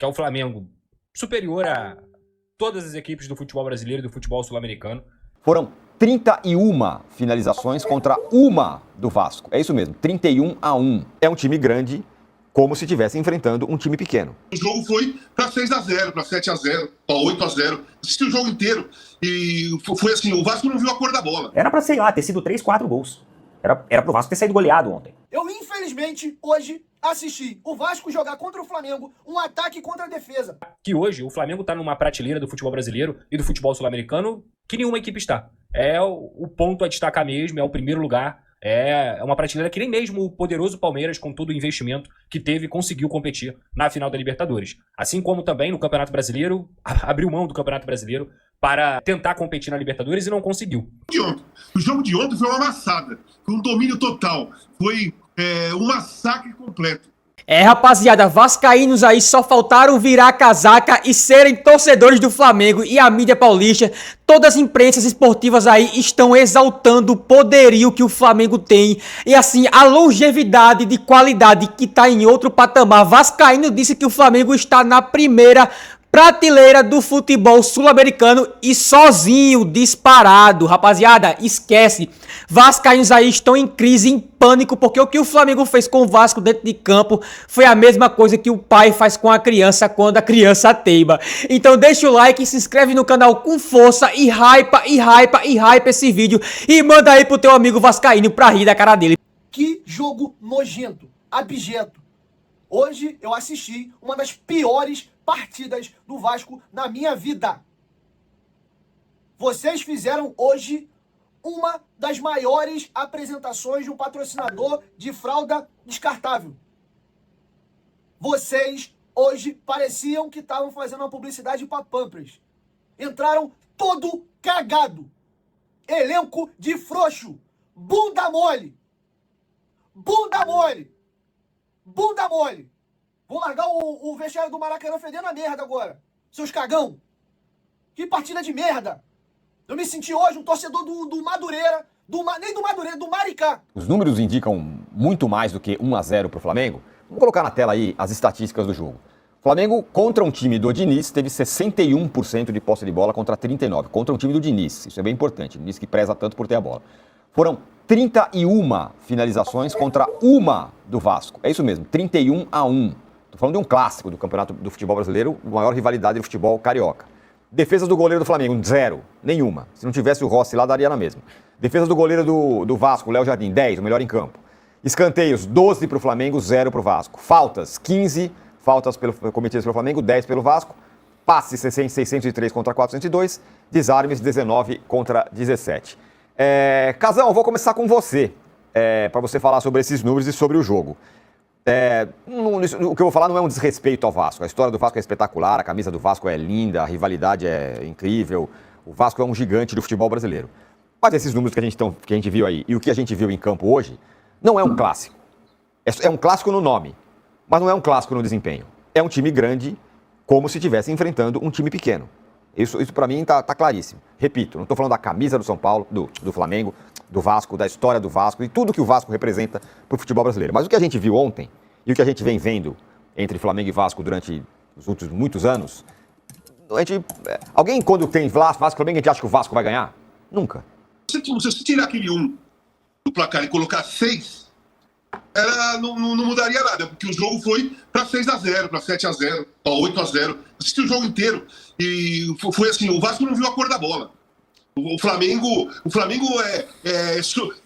que é o Flamengo superior a todas as equipes do futebol brasileiro e do futebol sul-americano. Foram 31 finalizações contra uma do Vasco. É isso mesmo, 31-1. É um time grande, como se estivesse enfrentando um time pequeno. O jogo foi para 6-0, para 7-0, para 8-0. Assisti o jogo inteiro e foi assim, o Vasco não viu a cor da bola. Era pra, sei lá, ter sido 3, 4 gols. Era pro Vasco ter saído goleado ontem. Eu, infelizmente, hoje assisti o Vasco jogar contra o Flamengo um ataque contra a defesa. Que hoje o Flamengo tá numa prateleira do futebol brasileiro e do futebol sul-americano que nenhuma equipe está. É o ponto a destacar mesmo, é o primeiro lugar. É uma prateleira que nem mesmo o poderoso Palmeiras, com todo o investimento que teve, conseguiu competir na final da Libertadores. Assim como também no Campeonato Brasileiro, abriu mão do Campeonato Brasileiro para tentar competir na Libertadores e não conseguiu. O jogo de ontem foi uma amassada, foi um domínio total, foi um massacre completo. Rapaziada, vascaínos aí só faltaram virar a casaca e serem torcedores do Flamengo, e a mídia paulista, todas as imprensas esportivas aí estão exaltando o poderio que o Flamengo tem e assim, a longevidade de qualidade que tá em outro patamar. Vascaíno disse que o Flamengo está na primeira prateleira do futebol sul-americano e sozinho, disparado. Rapaziada, esquece. Vascaínos aí estão em crise, em pânico, porque o que o Flamengo fez com o Vasco dentro de campo foi a mesma coisa que o pai faz com a criança quando a criança teima. Então deixa o like, se inscreve no canal com força e hypa esse vídeo e manda aí pro teu amigo vascaíno pra rir da cara dele. Que jogo nojento, abjeto. Hoje eu assisti uma das piores partidas do Vasco na minha vida. Vocês fizeram hoje uma das maiores apresentações de um patrocinador de fralda descartável. Vocês hoje pareciam que estavam fazendo uma publicidade para Pampers. Entraram todo cagado. Elenco de frouxo. Bunda mole. Bunda mole. Bunda mole. Vou largar o vestiário do Maracanã fedendo a merda agora. Seus cagão. Que partida de merda. Eu me senti hoje um torcedor do Madureira. Nem do Madureira, do Maricá. Os números indicam muito mais do que 1-0 pro Flamengo. Vamos colocar na tela aí as estatísticas do jogo. O Flamengo, contra um time do Diniz, teve 61% de posse de bola contra 39%. Contra um time do Diniz. Isso é bem importante. O Diniz que preza tanto por ter a bola. Foram 31 finalizações contra uma do Vasco. É isso mesmo, 31-1. Estou falando de um clássico do campeonato do futebol brasileiro, a maior rivalidade do futebol carioca. Defesas do goleiro do Flamengo, 0, nenhuma. Se não tivesse o Rossi lá, daria na mesma. Defesas do goleiro do Vasco, Léo Jardim, 10, o melhor em campo. Escanteios, 12 para o Flamengo, 0 para o Vasco. Faltas, 15 faltas cometidas pelo Flamengo, 10 pelo Vasco. Passes, 603 contra 402. Desarmes, 19 contra 17. Casão, vou começar com você, para você falar sobre esses números e sobre o jogo. O que eu vou falar não é um desrespeito ao Vasco. A história do Vasco é espetacular, a camisa do Vasco é linda, a rivalidade é incrível. O Vasco é um gigante do futebol brasileiro. Mas esses números que a gente viu aí e o que a gente viu em campo hoje não é um clássico. É um clássico no nome, mas não é um clássico no desempenho. É um time grande, como se estivesse enfrentando um time pequeno. Isso para mim tá claríssimo. Repito, não estou falando da camisa do São Paulo, do Flamengo, do Vasco, da história do Vasco e tudo que o Vasco representa para o futebol brasileiro. Mas o que a gente viu ontem e o que a gente vem vendo entre Flamengo e Vasco durante os últimos muitos anos, alguém quando tem Vasco e Flamengo, a gente acha que o Vasco vai ganhar? Nunca. Se você tirar aquele 1 do placar e colocar 6, não mudaria nada, porque o jogo foi para 6-0, para 7-0, para 8-0. Assisti o jogo inteiro e foi assim, o Vasco não viu a cor da bola. O Flamengo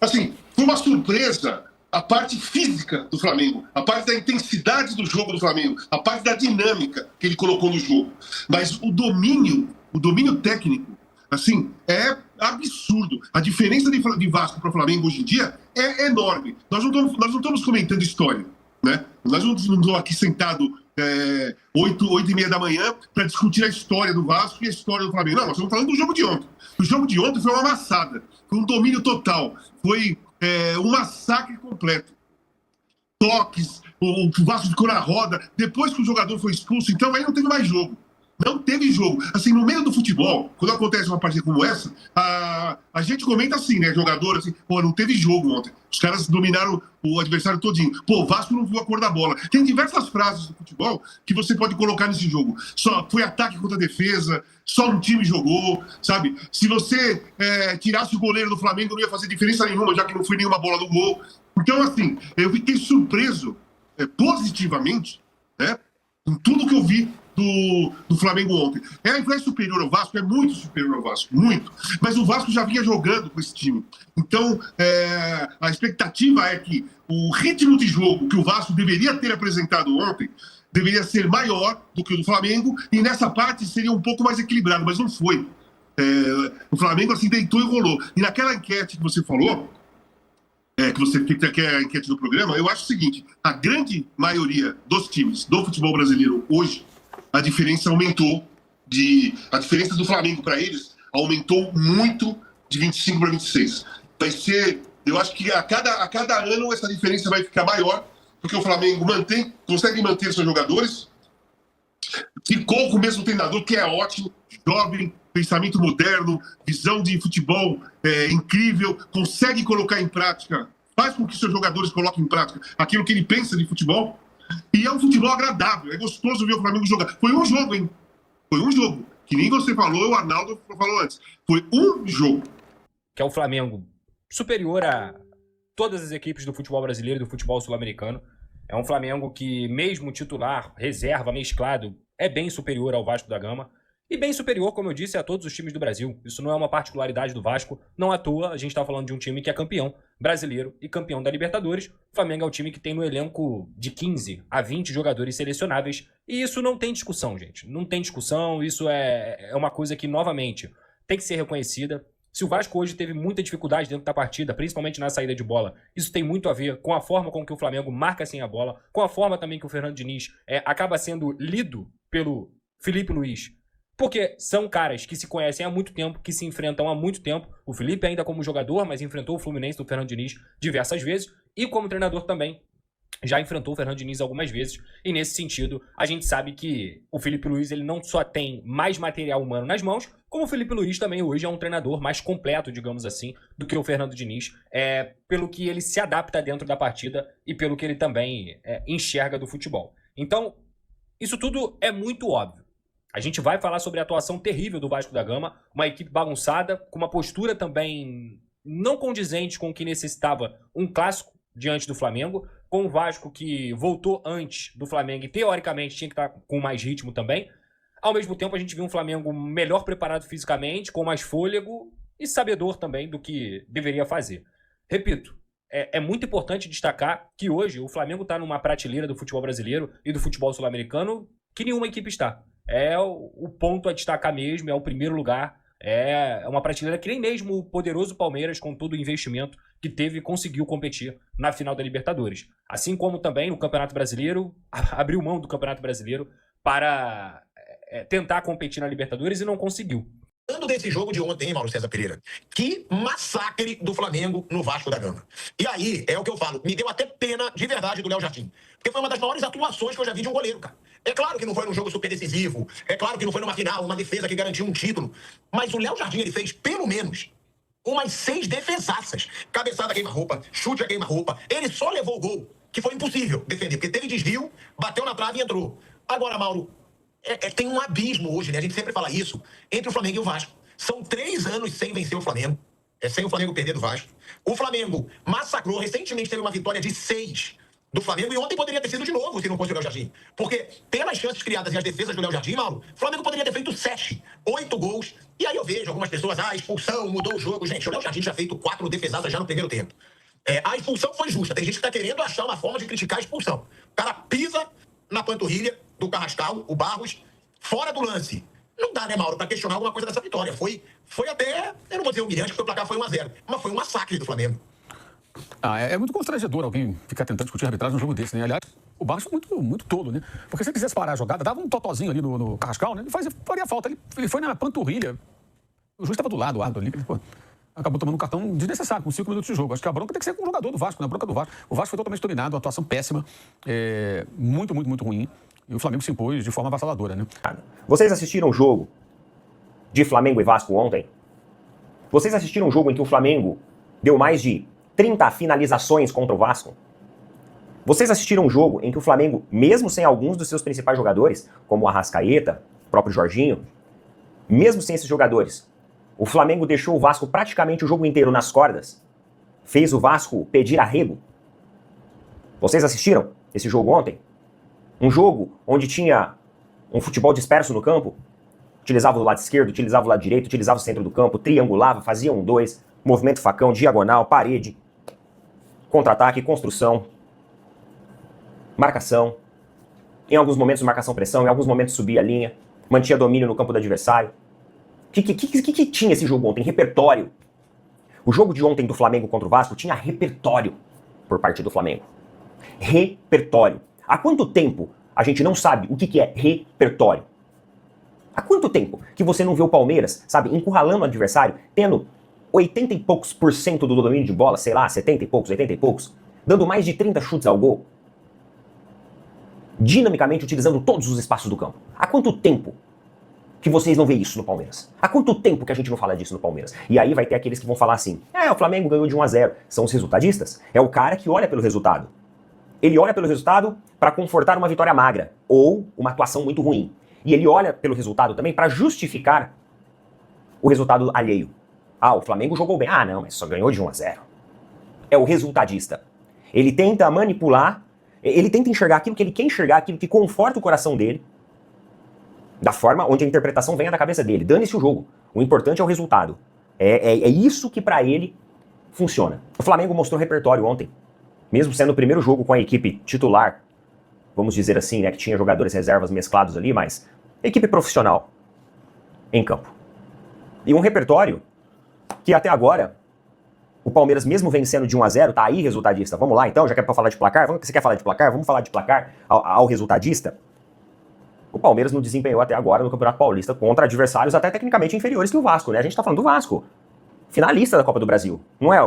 assim, foi uma surpresa a parte física do Flamengo, a parte da intensidade do jogo do Flamengo, a parte da dinâmica que ele colocou no jogo. Mas o domínio técnico, assim, é absurdo. A diferença de Vasco para o Flamengo hoje em dia é enorme. Nós não estamos comentando história, né? Nós não estamos aqui sentados 8h30 da manhã para discutir a história do Vasco e a história do Flamengo. Não, nós estamos falando do jogo de ontem. O jogo de ontem foi uma amassada, foi um domínio total, foi um massacre completo. Toques, o Vasco ficou na roda, depois que o jogador foi expulso, então aí não teve mais jogo. Não teve jogo. Assim, no meio do futebol, quando acontece uma partida como essa, a gente comenta assim, né? Jogador, assim, pô, não teve jogo ontem. Os caras dominaram o adversário todinho. Pô, o Vasco não viu a cor da bola. Tem diversas frases do futebol que você pode colocar nesse jogo. Só foi ataque contra defesa, só um time jogou, sabe? Se você tirasse o goleiro do Flamengo, não ia fazer diferença nenhuma, já que não foi nenhuma bola no gol. Então, assim, eu fiquei surpreso positivamente, né? Em tudo que eu vi do Flamengo ontem. A influência superior ao Vasco, é muito superior ao Vasco, muito. Mas o Vasco já vinha jogando com esse time. Então, a expectativa é que o ritmo de jogo que o Vasco deveria ter apresentado ontem deveria ser maior do que o do Flamengo, e nessa parte seria um pouco mais equilibrado, mas não foi. O Flamengo, assim, deitou e rolou. E naquela enquete que você falou, que é a enquete do programa, eu acho o seguinte: a grande maioria dos times do futebol brasileiro hoje, a diferença aumentou, a diferença do Flamengo para eles aumentou muito de 25 para 26. Vai ser, eu acho que a cada ano essa diferença vai ficar maior, porque o Flamengo consegue manter seus jogadores, ficou com o mesmo treinador, que é ótimo, jovem, pensamento moderno, visão de futebol incrível, consegue colocar em prática, faz com que seus jogadores coloquem em prática aquilo que ele pensa de futebol. E é um futebol agradável, é gostoso ver o Flamengo jogar. Foi um jogo, hein? Foi um jogo. Que nem você falou, o Arnaldo falou antes. Foi um jogo. Que é o Flamengo superior a todas as equipes do futebol brasileiro e do futebol sul-americano. É um Flamengo que, mesmo titular, reserva, mesclado, é bem superior ao Vasco da Gama. E bem superior, como eu disse, a todos os times do Brasil. Isso não é uma particularidade do Vasco. Não à toa, a gente está falando de um time que é campeão brasileiro e campeão da Libertadores. O Flamengo é o time que tem no elenco de 15 a 20 jogadores selecionáveis. E isso não tem discussão, gente. Não tem discussão. Isso é uma coisa que, novamente, tem que ser reconhecida. Se o Vasco hoje teve muita dificuldade dentro da partida, principalmente na saída de bola, isso tem muito a ver com a forma com que o Flamengo marca sem a bola, com a forma também que o Fernando Diniz acaba sendo lido pelo Felipe Luiz. Porque são caras que se conhecem há muito tempo, que se enfrentam há muito tempo. O Felipe ainda como jogador, mas enfrentou o Fluminense do Fernando Diniz diversas vezes. E como treinador também, já enfrentou o Fernando Diniz algumas vezes. E nesse sentido, a gente sabe que o Felipe Luiz ele não só tem mais material humano nas mãos, como o Felipe Luiz também hoje é um treinador mais completo, digamos assim, do que o Fernando Diniz. Pelo que ele se adapta dentro da partida e pelo que ele também enxerga do futebol. Então, isso tudo é muito óbvio. A gente vai falar sobre a atuação terrível do Vasco da Gama, uma equipe bagunçada, com uma postura também não condizente com o que necessitava um clássico diante do Flamengo, com o Vasco que voltou antes do Flamengo e teoricamente tinha que estar com mais ritmo também. Ao mesmo tempo a gente viu um Flamengo melhor preparado fisicamente, com mais fôlego e sabedor também do que deveria fazer. Repito, é muito importante destacar que hoje o Flamengo está numa prateleira do futebol brasileiro e do futebol sul-americano que nenhuma equipe está. É o ponto a destacar mesmo, é o primeiro lugar, é uma prateleira que nem mesmo o poderoso Palmeiras, com todo o investimento que teve, conseguiu competir na final da Libertadores. Assim como também o Campeonato Brasileiro, abriu mão do Campeonato Brasileiro para tentar competir na Libertadores e não conseguiu. Falando desse jogo de ontem, hein, Mauro César Pereira? Que massacre do Flamengo no Vasco da Gama. E aí, é o que eu falo, me deu até pena de verdade do Léo Jardim. Porque foi uma das maiores atuações que eu já vi de um goleiro, cara. É claro que não foi num jogo super decisivo, é claro que não foi numa final, uma defesa que garantiu um título, mas o Léo Jardim, ele fez pelo menos umas 6 defesaças. Cabeçada queima-roupa, chute a queima-roupa. Ele só levou o gol, que foi impossível defender, porque teve desvio, bateu na trave e entrou. Agora, Mauro, tem um abismo hoje, né? A gente sempre fala isso, entre o Flamengo e o Vasco. São 3 anos sem vencer o Flamengo, sem o Flamengo perder do Vasco. O Flamengo massacrou, recentemente teve uma vitória de 6 do Flamengo, e ontem poderia ter sido de novo se não fosse o Léo Jardim. Porque pelas chances criadas e as defesas do Léo Jardim, Mauro, o Flamengo poderia ter feito 7, 8 gols. E aí eu vejo algumas pessoas, expulsão, mudou o jogo. Gente, o Léo Jardim já feito 4 defesadas já no primeiro tempo. A expulsão foi justa. Tem gente que tá querendo achar uma forma de criticar a expulsão. O cara pisa na panturrilha do Carrascal, o Barros, fora do lance. Não dá, né, Mauro, pra questionar alguma coisa dessa vitória. Foi até, eu não vou dizer humilhante, porque o placar foi 1-0, mas foi um massacre do Flamengo. É muito constrangedor alguém ficar tentando discutir a arbitragem num jogo desse, né? Aliás, o Barros foi muito tolo, né? Porque se ele quisesse parar a jogada, dava um totozinho ali no Carrascal, né? Ele faria falta. Ele foi na panturrilha. O juiz estava do lado, o árbitro ali. Pô, acabou tomando um cartão desnecessário, com 5 minutos de jogo. Acho que a bronca tem que ser com o jogador do Vasco, né? A bronca do Vasco. O Vasco foi totalmente dominado, uma atuação péssima. Muito ruim. E o Flamengo se impôs de forma avassaladora, né? Vocês assistiram o jogo de Flamengo e Vasco ontem? Vocês assistiram um jogo em que o Flamengo deu mais de 30 finalizações contra o Vasco? Vocês assistiram um jogo em que o Flamengo, mesmo sem alguns dos seus principais jogadores, como o Arrascaeta, o próprio Jorginho, mesmo sem esses jogadores, o Flamengo deixou o Vasco praticamente o jogo inteiro nas cordas? Fez o Vasco pedir arrego? Vocês assistiram esse jogo ontem? Um jogo onde tinha um futebol disperso no campo? Utilizava o lado esquerdo, utilizava o lado direito, utilizava o centro do campo, triangulava, fazia 1-2, movimento facão, diagonal, parede, contra-ataque, construção, marcação. Em alguns momentos marcação-pressão, em alguns momentos subia a linha, mantinha domínio no campo do adversário. O que tinha esse jogo ontem? Repertório. O jogo de ontem do Flamengo contra o Vasco tinha repertório por parte do Flamengo. Repertório. Há quanto tempo a gente não sabe o que é repertório? Há quanto tempo que você não vê o Palmeiras, sabe, encurralando o adversário, tendo 80 e poucos % do domínio de bola, sei lá, 70 e poucos, 80 e poucos, dando mais de 30 chutes ao gol, dinamicamente utilizando todos os espaços do campo? Há quanto tempo que vocês não veem isso no Palmeiras? Há quanto tempo que a gente não fala disso no Palmeiras? E aí vai ter aqueles que vão falar assim, o Flamengo ganhou de 1-0. São os resultadistas. É o cara que olha pelo resultado. Ele olha pelo resultado para confortar uma vitória magra ou uma atuação muito ruim. E ele olha pelo resultado também para justificar o resultado alheio. O Flamengo jogou bem. Não, mas só ganhou de 1-0. É o resultadista. Ele tenta manipular, ele tenta enxergar aquilo que ele quer enxergar, aquilo que conforta o coração dele, da forma onde a interpretação venha da cabeça dele. Dane-se o jogo. O importante é o resultado. É isso que para ele funciona. O Flamengo mostrou repertório ontem. Mesmo sendo o primeiro jogo com a equipe titular, vamos dizer assim, né, que tinha jogadores reservas mesclados ali, mas equipe profissional em campo. E um repertório que até agora, o Palmeiras mesmo vencendo de 1-0, tá aí resultadista. Vamos lá então, já que é pra falar de placar? Você quer falar de placar? Vamos falar de placar ao resultadista? O Palmeiras não desempenhou até agora no Campeonato Paulista contra adversários até tecnicamente inferiores que o Vasco, né? A gente tá falando do Vasco, finalista da Copa do Brasil. Não é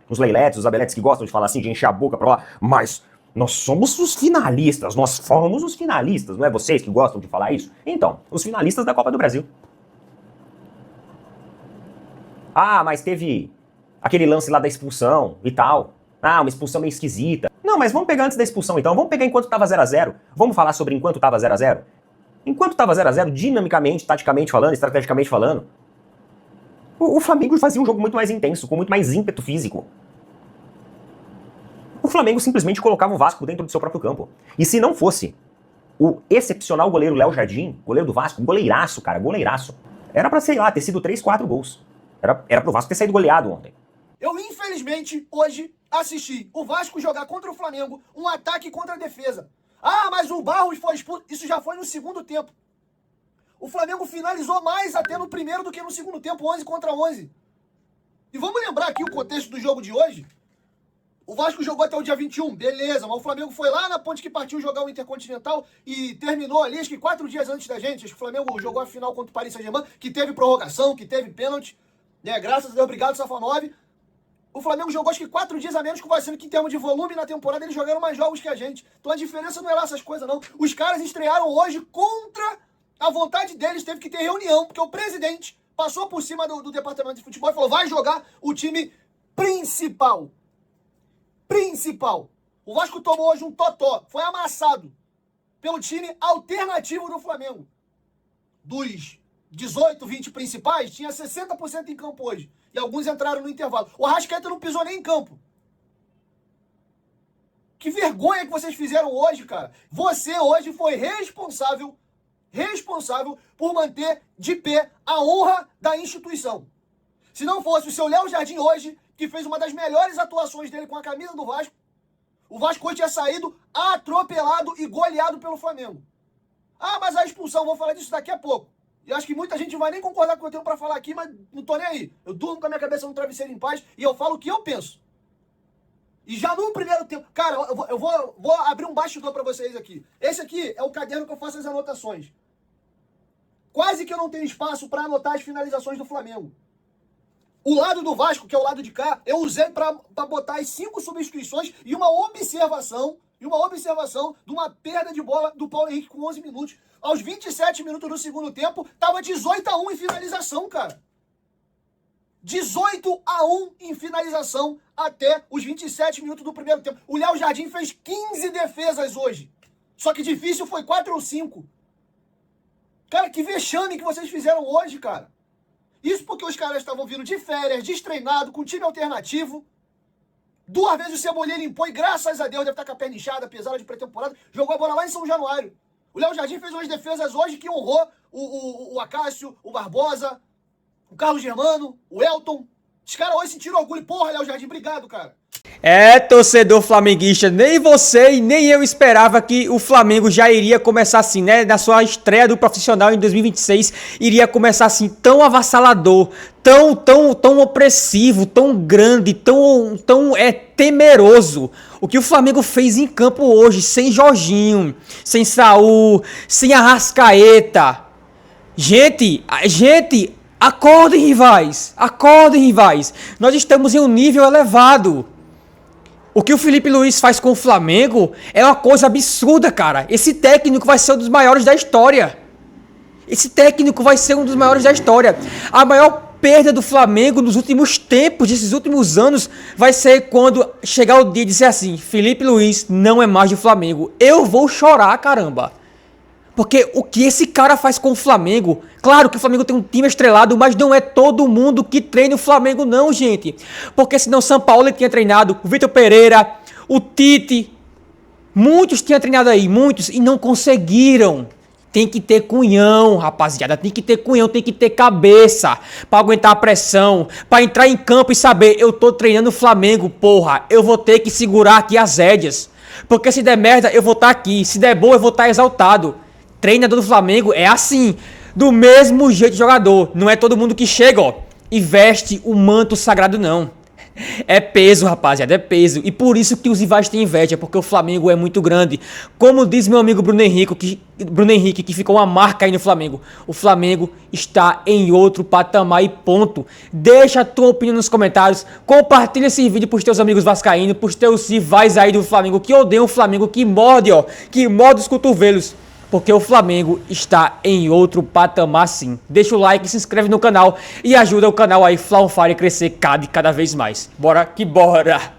os leiletes, os abeletes que gostam de falar assim, de encher a boca pra lá, mas nós somos os finalistas, nós fomos os finalistas, não é vocês que gostam de falar isso? Então, os finalistas da Copa do Brasil. Mas teve aquele lance lá da expulsão e tal. Uma expulsão meio esquisita. Não, mas vamos pegar antes da expulsão então, vamos pegar enquanto tava 0-0. Vamos falar sobre enquanto tava 0-0? Enquanto tava 0-0, dinamicamente, taticamente falando, estrategicamente falando, o Flamengo fazia um jogo muito mais intenso, com muito mais ímpeto físico. O Flamengo simplesmente colocava o Vasco dentro do seu próprio campo. E se não fosse o excepcional goleiro Léo Jardim, goleiro do Vasco, goleiraço, cara, goleiraço, era pra, sei lá, ter sido 3, 4 gols. Era pro Vasco ter saído goleado ontem. Eu, infelizmente, hoje assisti o Vasco jogar contra o Flamengo um ataque contra a defesa. Mas o Barros foi expulso. Isso já foi no segundo tempo. O Flamengo finalizou mais até no primeiro do que no segundo tempo, 11 contra 11. E vamos lembrar aqui o contexto do jogo de hoje. O Vasco jogou até o dia 21, beleza, mas o Flamengo foi lá na ponte que partiu jogar o Intercontinental e terminou ali, acho que 4 dias antes da gente. Acho que o Flamengo jogou a final contra o Paris Saint-Germain, que teve prorrogação, que teve pênalti, né? Graças a Deus, obrigado, Safanov. O Flamengo jogou acho que 4 dias a menos que o Vasco, que em termos de volume na temporada eles jogaram mais jogos que a gente. Então a diferença não é lá essas coisas, não. Os caras estrearam hoje contra a vontade deles, teve que ter reunião, porque o presidente passou por cima do departamento de futebol e falou, vai jogar o time principal. O Vasco tomou hoje um totó, foi amassado pelo time alternativo do Flamengo. Dos 18, 20 principais, tinha 60% em campo hoje. E alguns entraram no intervalo. O Arrascaeta não pisou nem em campo. Que vergonha que vocês fizeram hoje, cara. Você hoje foi responsável por manter de pé a honra da instituição. Se não fosse o seu Léo Jardim hoje, que fez uma das melhores atuações dele com a camisa do Vasco, o Vasco hoje tinha saído atropelado e goleado pelo Flamengo. Mas a expulsão, vou falar disso daqui a pouco. E acho que muita gente não vai nem concordar com o que eu tenho pra falar aqui, mas não tô nem aí. Eu durmo com a minha cabeça no travesseiro em paz e eu falo o que eu penso. E já no primeiro tempo... Cara, eu vou abrir um bastidor pra vocês aqui. Esse aqui é o caderno que eu faço as anotações. Quase que eu não tenho espaço pra anotar as finalizações do Flamengo. O lado do Vasco, que é o lado de cá, eu usei pra botar as 5 substituições e uma observação E uma observação de uma perda de bola do Paulo Henrique com 11 minutos. Aos 27 minutos do segundo tempo, tava 18-1 em finalização, cara. 18-1 em finalização até os 27 minutos do primeiro tempo. O Léo Jardim fez 15 defesas hoje. Só que difícil foi 4 ou 5. Cara, que vexame que vocês fizeram hoje, cara. Isso porque os caras estavam vindo de férias, destreinado, com time alternativo. 2 vezes o Cebolinha limpou e graças a Deus deve estar com a perna inchada, pesada de pré-temporada. Jogou a bola lá em São Januário. O Léo Jardim fez umas defesas hoje que honrou o Acácio, o Barbosa, o Carlos Germano, o Elton. Os caras hoje sentiram orgulho. Porra, Léo Jardim, obrigado, cara. É, torcedor flamenguista, nem você e nem eu esperava que o Flamengo já iria começar assim, né? Na sua estreia do profissional em 2026, iria começar assim, tão avassalador, tão opressivo, tão grande, tão temeroso. O que o Flamengo fez em campo hoje, sem Jorginho, sem Saúl, sem Arrascaeta. Gente, acordem, rivais, nós estamos em um nível elevado. O que o Felipe Luiz faz com o Flamengo é uma coisa absurda, cara. Esse técnico vai ser um dos maiores da história. A maior perda do Flamengo nos últimos tempos, desses últimos anos, vai ser quando chegar o dia de dizer assim: Felipe Luiz não é mais do Flamengo. Eu vou chorar, caramba. Porque o que esse cara faz com o Flamengo... Claro que o Flamengo tem um time estrelado, mas não é todo mundo que treina o Flamengo não, gente. Porque senão o São Paulo tinha treinado, o Vitor Pereira, o Tite... Muitos tinham treinado aí, muitos, e não conseguiram. Tem que ter cunhão, rapaziada. Tem que ter cunhão, tem que ter cabeça pra aguentar a pressão, pra entrar em campo e saber: eu tô treinando o Flamengo, porra. Eu vou ter que segurar aqui as rédeas. Porque se der merda, eu vou estar aqui. Se der boa, eu vou estar exaltado. Treinador do Flamengo é assim, do mesmo jeito de jogador. Não é todo mundo que chega, ó, e veste o manto sagrado, não. É peso, rapaziada, é peso. E por isso que os rivais têm inveja, porque o Flamengo é muito grande. Como diz meu amigo Bruno Henrique, que ficou uma marca aí no Flamengo: o Flamengo está em outro patamar e ponto. Deixa a tua opinião nos comentários. Compartilha esse vídeo pros teus amigos vascaínos, pros teus rivais aí do Flamengo, que odeiam o Flamengo, que morde, ó, que morde os cotovelos. Porque o Flamengo está em outro patamar sim. Deixa o like, se inscreve no canal e ajuda o canal aí Fla On Fire a crescer cada vez mais. Bora que bora!